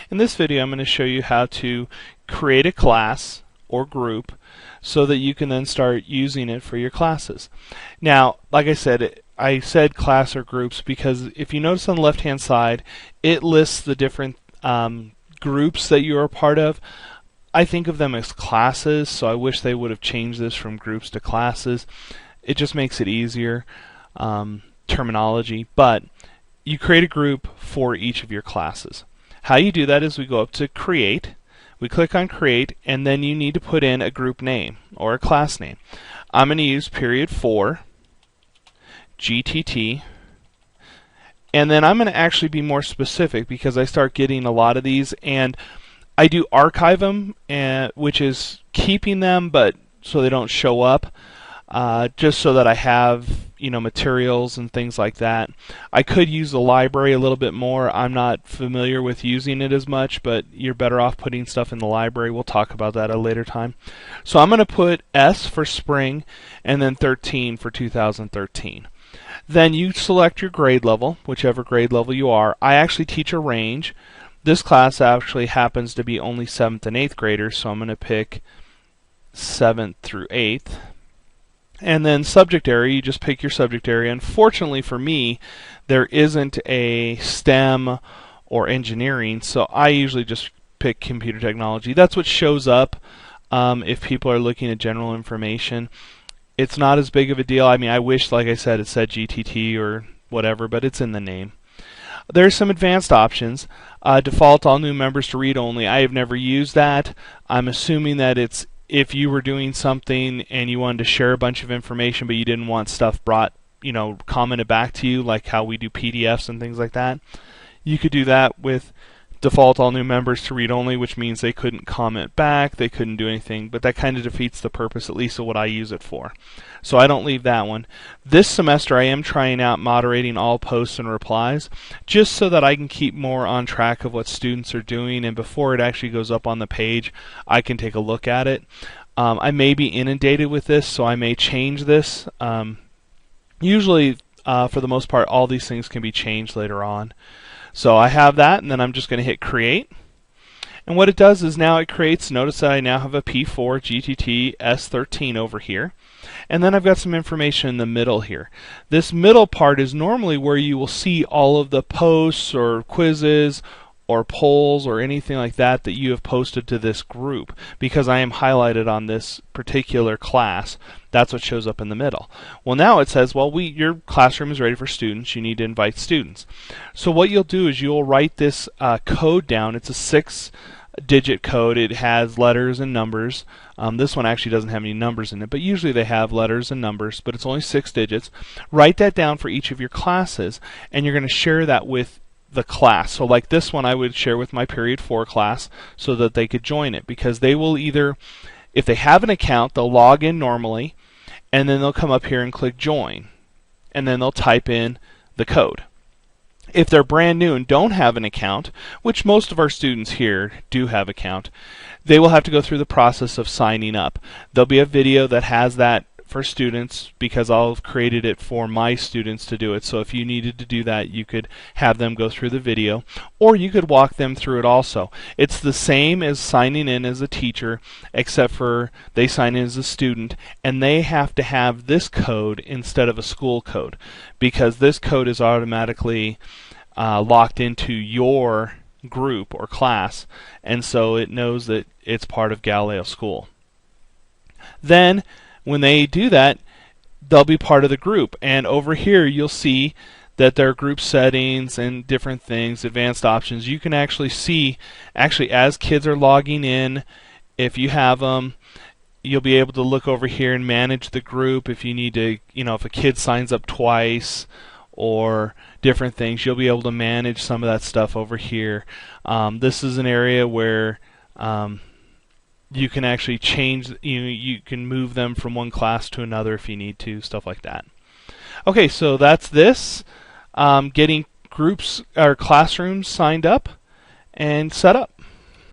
In this video I'm going to show you how to create a class or group so that you can then start using it for your classes. Now, like I said class or groups because if you notice on the left hand side it lists the different groups that you are a part of. I think of them as classes, so I wish they would have changed this from groups to classes. It just makes it easier terminology, but you create a group for each of your classes. How you do that is we go up to Create, we click on Create, and then you need to put in a group name or a class name. I'm going to use period 4 GTT, and then I'm going to actually be more specific because I start getting a lot of these, and I do archive them, which is keeping them but so they don't show up, just so that I have materials and things like that. I could use the library a little bit more. I'm not familiar with using it as much, but you're better off putting stuff in the library. We'll talk about that at a later time. So I'm going to put S for spring and then 13 for 2013. Then you select your grade level, whichever grade level you are. I actually teach a range. This class actually happens to be only 7th and 8th graders, so I'm going to pick 7th through 8th. And then subject area, you just pick your subject area. Unfortunately for me, there isn't a STEM or engineering, so I usually just pick computer technology. That's what shows up if people are looking at general information. It's not as big of a deal. I mean, I wish, like I said, it said GTT or whatever, but it's in the name. There's some advanced options. Default all new members to read only. I have never used that. I'm assuming that it's if you were doing something and you wanted to share a bunch of information but you didn't want stuff brought, commented back to you, like how we do PDFs and things like that. You could do that with default all new members to read only, which means they couldn't comment back, they couldn't do anything, but that kind of defeats the purpose, at least of what I use it for. So I don't leave that one. This semester I am trying out moderating all posts and replies, just so that I can keep more on track of what students are doing, and before it actually goes up on the page I can take a look at it. I may be inundated with this, so I may change this. Usually for the most part all these things can be changed later on. So I have that, and then I'm just going to hit Create. And what it does is now it creates, notice that I now have a P4 GTT S13 over here. And then I've got some information in the middle here. This middle part is normally where you will see all of the posts or quizzes or polls or anything like that that you have posted to this group, because I am highlighted on this particular class. That's what shows up in the middle. Well, now it says, well, your classroom is ready for students. You need to invite students. So what you'll do is you'll write this code down. It's a 6-digit code. It has letters and numbers. This one actually doesn't have any numbers in it, but usually they have letters and numbers, but it's only 6 digits. Write that down for each of your classes, and you're going to share that with the class. So like this one I would share with my period 4 class so that they could join it, because they will either, if they have an account, they'll log in normally and then they'll come up here and click join, and then they'll type in the code. If they're brand new and don't have an account, which most of our students here do have an account, they will have to go through the process of signing up. There'll be a video that has that for students, because I've created it for my students to do it. So if you needed to do that, you could have them go through the video, or you could walk them through it also. It's the same as signing in as a teacher, except for they sign in as a student, and they have to have this code instead of a school code, because this code is automatically locked into your group or class, and so it knows that it's part of Galileo School. Then when they do that, they'll be part of the group, and over here you'll see that there are group settings and different things, advanced options. You can actually see, as kids are logging in, if you have them, you'll be able to look over here and manage the group. If you need to, if a kid signs up twice or different things, you'll be able to manage some of that stuff over here. This is an area where you can actually change, you can move them from one class to another if you need to, stuff like that. Okay, so that's this. Getting groups or classrooms signed up and set up.